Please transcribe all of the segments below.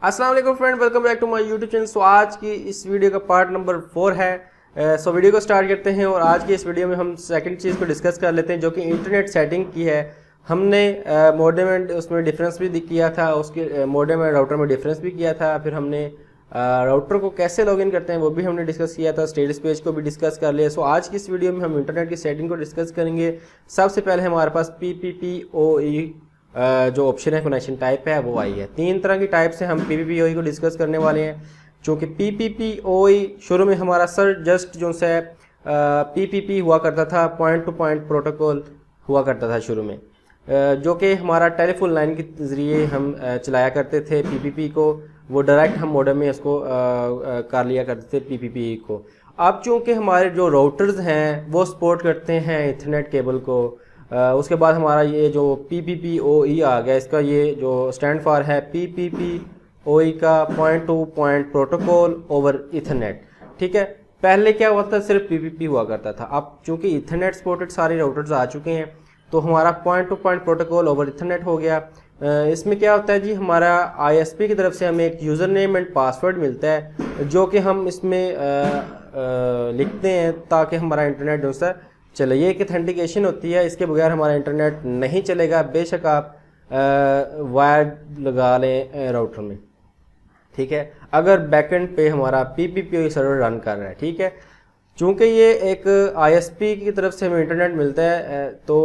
अस्सलाम वालेकुम friend, welcome back to my YouTube channel. So आज की इस वीडियो का पार्ट नंबर 4 है। सो वीडियो को स्टार्ट करते हैं और आज की इस वीडियो में हम सेकंड चीज़ को डिस्कस कर लेते हैं जो कि इंटरनेट सेटिंग की है। हमने मॉडेम एंड उसमें डिफरेंस भी किया था, उसके मॉडेम एंड राउटर में डिफरेंस भी किया था। फिर हमने राउटर को कैसे लॉगिन करते हैं वो भी हमने डिस्कस किया था, स्टेटस पेज को भी डिस्कस कर लिया। सो आज की इस वीडियो में हम इंटरनेट की सेटिंग को डिस्कस करेंगे। सबसे पहले हमारे पास PPPoE जो ऑप्शन है, कनेक्शन टाइप है, वो आई है। 3 तरह की टाइप से हम PPPoE को डिस्कस करने वाले हैं। चूँकि PPPoE शुरू में हमारा सर जस्ट जो है PPP हुआ करता था, पॉइंट टू पॉइंट प्रोटोकॉल हुआ करता था शुरू में, जो कि हमारा टेलीफोन लाइन के ज़रिए हम चलाया करते थे PPP को। वो डायरेक्ट हम मॉडेम में इसको कर लिया करते थे PPP को। अब चूँकि हमारे जो राउटर्स हैं वो सपोर्ट करते हैं इथरनेट केबल को, उसके बाद हमारा ये जो PPPoE आ गया, इसका ये जो स्टैंड फॉर है PPPoE का point two point protocol over Ethernet. ठीक है, पहले क्या हुआ था, सिर्फ PPP हुआ करता था। अब चूँकि इथरनेट सपोर्टेड सारे राउटर्स आ चुके हैं तो हमारा point two point protocol over Ethernet हो गया। इसमें क्या होता है जी, हमारा ISP की तरफ से हमें एक यूज़र नेम एंड पासवर्ड मिलता है जो कि हम इसमें लिखते हैं ताकि हमारा इंटरनेट जो है चले। ये एक ऑथेंटिकेशन होती है, इसके बगैर हमारा इंटरनेट नहीं चलेगा, बेशक आप वायर लगा लें राउटर में। ठीक है, अगर बैकएंड पे हमारा PPPoE सर्वर रन कर रहा है। ठीक है, चूँकि ये एक ISP की तरफ से हमें इंटरनेट मिलता है तो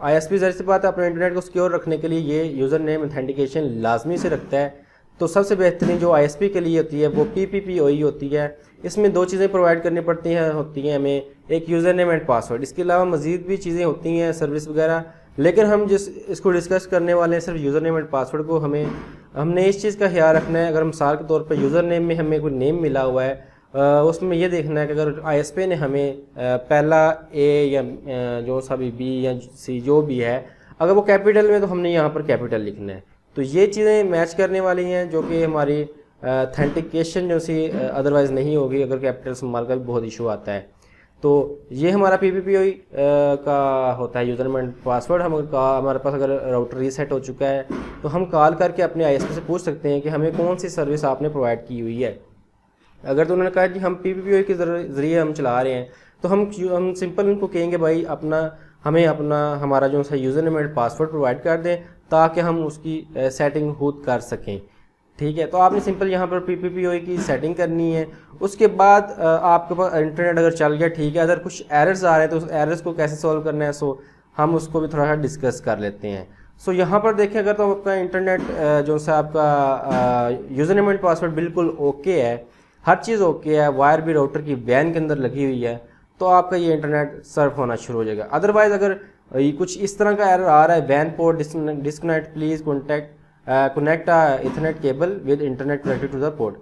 ISP ज़ाहिर सी बात है अपने इंटरनेट को सिक्योर रखने के लिए ये यूज़र नेम ऑथेंटिकेशन लाजमी से रखता है। तो सबसे बेहतरीन जो ISP के लिए होती है वो PPPoE होती है। इसमें 2 चीज़ें प्रोवाइड करनी पड़ती हैं हमें, एक यूज़र नेम एंड पासवर्ड। इसके अलावा मज़ीद भी चीज़ें होती हैं, सर्विस वगैरह, लेकिन हम इसको डिस्कस करने वाले हैं सिर्फ यूज़र नेम एंड पासवर्ड को। हमने इस चीज़ का ख्याल रखना है, अगर मिसाल के तौर पर यूज़र नेम में हमें कोई नेम मिला हुआ है, उसमें यह देखना है कि अगर ISP ने हमें पहला A या जो सा भी B या C जो भी है, अगर वो कैपिटल में तो हमने यहाँ पर कैपिटल लिखना है। तो ये चीज़ें मैच करने वाली हैं जो कि हमारी ऑथेंटिकेशन जो सी अदरवाइज़ नहीं होगी अगर कैपिटल स्मॉल का भी बहुत इशू आता है। तो ये हमारा PPPoE का होता है यूज़र नेम पासवर्ड। हमारे पास अगर राउटर रीसेट हो चुका है तो हम कॉल करके अपने ISP से पूछ सकते हैं कि हमें कौन सी सर्विस आपने प्रोवाइड की हुई है। अगर तो उन्होंने कहा कि हम PPPoE के ज़रिए हम चला रहे हैं तो हम सिंपल उनको कहेंगे भाई हमें हमारा जो सा user name and password provide कर दें ताकि हम उसकी सेटिंग खुद कर सकें। ठीक है, तो आपने सिंपल यहाँ पर PPPoE की सेटिंग करनी है। उसके बाद आपके पास इंटरनेट अगर चल गया, ठीक है। अगर कुछ एरर्स आ रहे हैं तो उस एरर्स को कैसे सॉल्व करना है, सो हम उसको भी थोड़ा सा डिस्कस कर लेते हैं। सो यहाँ पर देखें, अगर तो आपका इंटरनेट जो सा आपका यूज़र नेम एंड पासवर्ड बिल्कुल ओके है, हर चीज़ ओके है, वायर भी राउटर की वैन के अंदर लगी हुई है, तो आपका ये इंटरनेट सर्व होना शुरू हो जाएगा। अदरवाइज़ अगर कुछ इस तरह का एरर आ रहा है, वैन port disconnect please connect ethernet cable with internet connected to the port.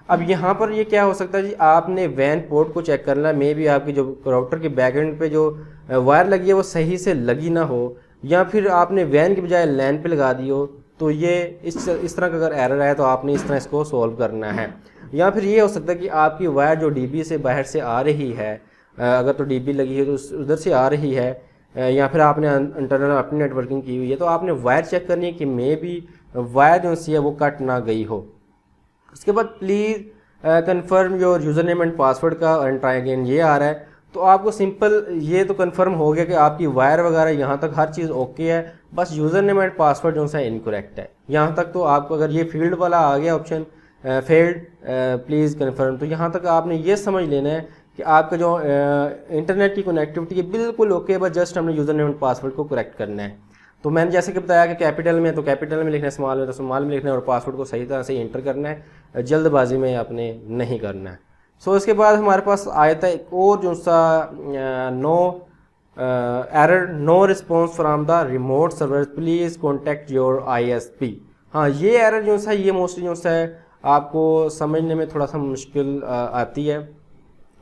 अब यहाँ पर ये क्या हो सकता है जी, आपने वैन पोर्ट को चेक करना है, मे भी आपकी जो राउटर के बैकएंड पे जो वायर लगी है वो सही से लगी ना हो, या फिर आपने वैन की बजाय लैन पे लगा दी हो। तो ये इस तरह का अगर एरर है तो आपने इस तरह इसको सोल्व करना है। या फिर ये हो सकता है कि आपकी वायर जो DB से बाहर से आ रही है, अगर तो DB लगी है तो उधर से आ रही है, या फिर आपने इंटरनल अपनी नेटवर्किंग की हुई है, तो आपने वायर चेक करनी है कि मे भी वायर जो सी है वो कट ना गई हो। उसके बाद please confirm your user name and password का एंड ट्राई अगेन ये आ रहा है। तो आपको सिंपल ये तो कंफर्म हो गया कि आपकी वायर वगैरह यहाँ तक हर चीज़ ओके है, बस यूज़र नेम एंड पासवर्ड जो सा इनकरेक्ट है यहाँ तक। तो आपको अगर ये फील्ड वाला आ गया ऑप्शन फेल्ड प्लीज़ कंफर्म, तो यहाँ तक आपने ये समझ लेना है कि आपका जो इंटरनेट की कनेक्टिविटी है बिल्कुल ओके है, बस जस्ट हमने यूज़र नेम एंड पासवर्ड को करेक्ट करना है। तो मैंने जैसे कि बताया कि कैपिटल में तो कैपिटल में लिखना है, स्मॉल में तो स्मॉल में लिखना है, और पासवर्ड को सही तरह से इंटर करना है, जल्दबाजी में आपने नहीं करना है। सो इसके बाद हमारे पास आया था एक और जो सा no response from the remote server please contact your ISP। हाँ, ये एरर जो सा ये मोस्टली जो सा है आपको समझने में थोड़ा सा मुश्किल आती है।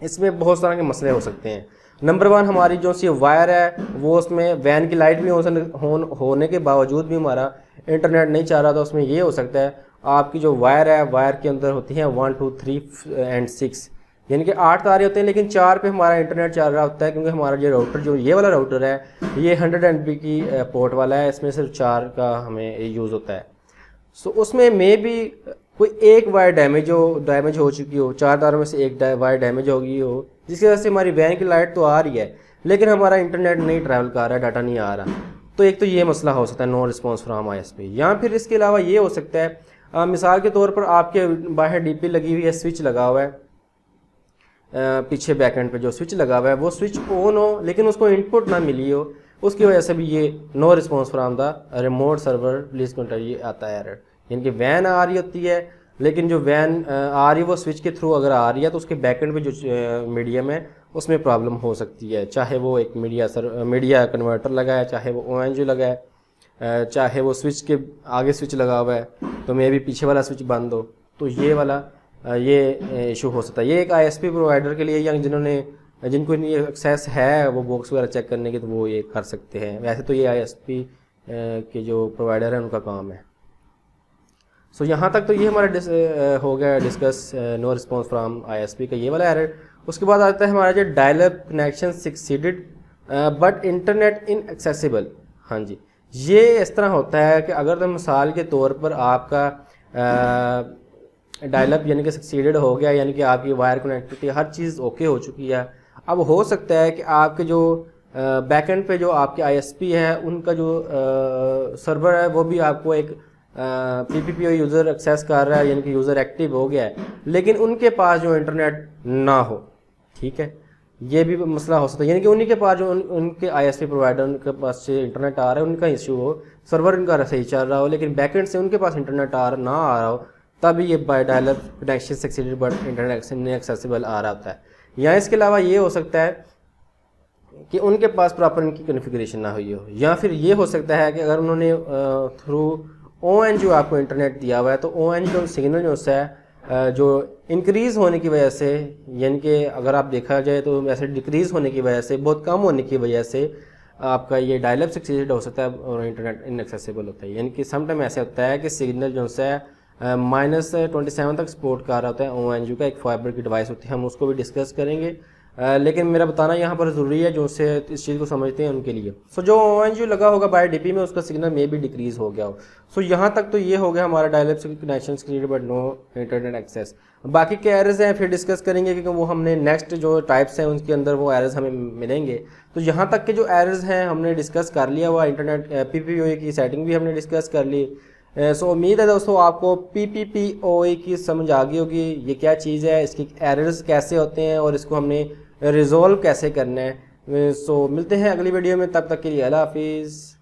इसमें बहुत सारे के मसले हो सकते हैं। नंबर 1, हमारी जो सी वायर है वो उसमें वैन की लाइट भी होने के बावजूद भी हमारा इंटरनेट नहीं चाह रहा था। उसमें ये हो सकता है आपकी जो वायर है, वायर के अंदर होती हैं 1 2 3 एंड 6, यानी कि 8 तारे होते हैं, लेकिन 4 पे हमारा इंटरनेट चल रहा होता है क्योंकि हमारा जो राउटर जो ये वाला राउटर है ये 100 MB की पोर्ट वाला है, इसमें सिर्फ 4 का हमें यूज़ होता है। सो उसमें मे भी कोई एक वायर डैमेज हो चुकी हो, 4 तारों में से एक वायर डैमेज हो गई हो, जिसकी वजह से हमारी वैन की लाइट तो आ रही है लेकिन हमारा इंटरनेट नहीं ट्रैवल कर रहा है, डाटा नहीं आ रहा, तो एक तो ये मसला हो सकता है नो रिस्पॉन्स फ्रॉम ISP। या फिर इसके अलावा ये हो सकता है मिसाल के तौर पर आपके बाहर DP लगी हुई है, स्विच लगा हुआ है, पीछे बैकएंड पे जो स्विच लगा हुआ है वो स्विच ऑन हो लेकिन उसको इनपुट ना मिली हो, उसकी वजह से भी ये no response from the remote server please contact ये आता है एरर। यानी कि वैन आ रही होती है लेकिन जो वैन आ रही है वो स्विच के थ्रू अगर आ रही है तो उसके बैकएंड पे जो मीडियम है उसमें प्रॉब्लम हो सकती है, चाहे वो एक मीडिया कन्वर्टर लगा है, चाहे वो ONG लगा है, चाहे वो स्विच के आगे स्विच लगा हुआ है तो मे भी पीछे वाला स्विच बंद हो, तो ये वाला ये इशू हो सकता है। ये एक ISP प्रोवाइडर के लिए या जिनको ये एक्सेस है वो बॉक्स वगैरह चेक करने की तो वो ये कर सकते हैं, वैसे तो ये ISP के जो प्रोवाइडर है उनका काम है। सो यहाँ तक तो ये हमारा हो गया discuss no response from ISP का ये वाला एरर। उसके बाद आता है हमारा जो dial-up connection succeeded but internet inaccessible. हाँ जी, ये इस तरह होता है कि अगर तो मिसाल के तौर पर आपका डायल-अप यानी कि सक्सीडेड हो गया, यानी कि आपकी वायर कनेक्टिविटी हर चीज़ ओके हो चुकी है, अब हो सकता है कि आपके जो बैकएंड पे जो आपके ISP है उनका जो सर्वर है वो भी आपको एक PPPoE यूज़र एक्सेस कर रहा है, यानी कि यूज़र एक्टिव हो गया है लेकिन उनके पास जो इंटरनेट ना हो, ठीक है, ये भी मसला हो सकता है। यानी कि उन्हीं के पास जो उनके ISP प्रोवाइडर के पास से इंटरनेट आ रहा है उनका इश्यू हो, सर्वर इनका सही चल रहा हो लेकिन बैकएंड से उनके पास इंटरनेट ना आ रहा हो, तभी ये by dial up connection succeeded but internet inaccessible आ रहा होता है। या इसके अलावा ये हो सकता है कि उनके पास प्रॉपर इनकी कॉन्फ़िगरेशन ना हुई हो, या फिर ये हो सकता है कि अगर उन्होंने थ्रू ONG जो आपको इंटरनेट दिया हुआ है तो ONG जो सिग्नल जो है जो इंक्रीज़ होने की वजह से, यानी कि अगर आप देखा जाए तो वैसे डिक्रीज़ होने की वजह से, बहुत कम होने की वजह से आपका ये डायल-अप सक्सीडेड हो सकता है और इंटरनेट इनएक्सेसिबल होता है। यानी कि समटाइम ऐसे होता है कि सिग्नल जो है -27 तक सपोर्ट कर रहा होता है। ONG का एक फाइबर की डिवाइस होती है, हम उसको भी डिस्कस करेंगे, लेकिन मेरा बताना यहाँ पर ज़रूरी है जो से इस चीज़ को समझते हैं उनके लिए। सो जो ONG लगा होगा बाय DP में उसका सिग्नल में भी डिक्रीज़ हो गया हो। सो यहाँ तक तो ये हो गया हमारा dial up connection succeeded but no internet access. बाकी के एरर्स हैं फिर डिस्कस करेंगे क्योंकि वो हमने नेक्स्ट जो टाइप्स हैं उनके अंदर वो एरर्स हमें मिलेंगे। तो यहाँ तक के जो एरर्स हैं हमने डिस्कस कर लिया हुआ, इंटरनेट PPPoE की सेटिंग भी हमने डिस्कस कर ली। सो उम्मीद है दोस्तों आपको PPPoE की समझ आ गई होगी, ये क्या चीज़ है, इसके एरर्स कैसे होते हैं और इसको हमने रिजॉल्व कैसे करना है। सो मिलते हैं अगली वीडियो में, तब तक के लिए अल्लाह हाफिज़।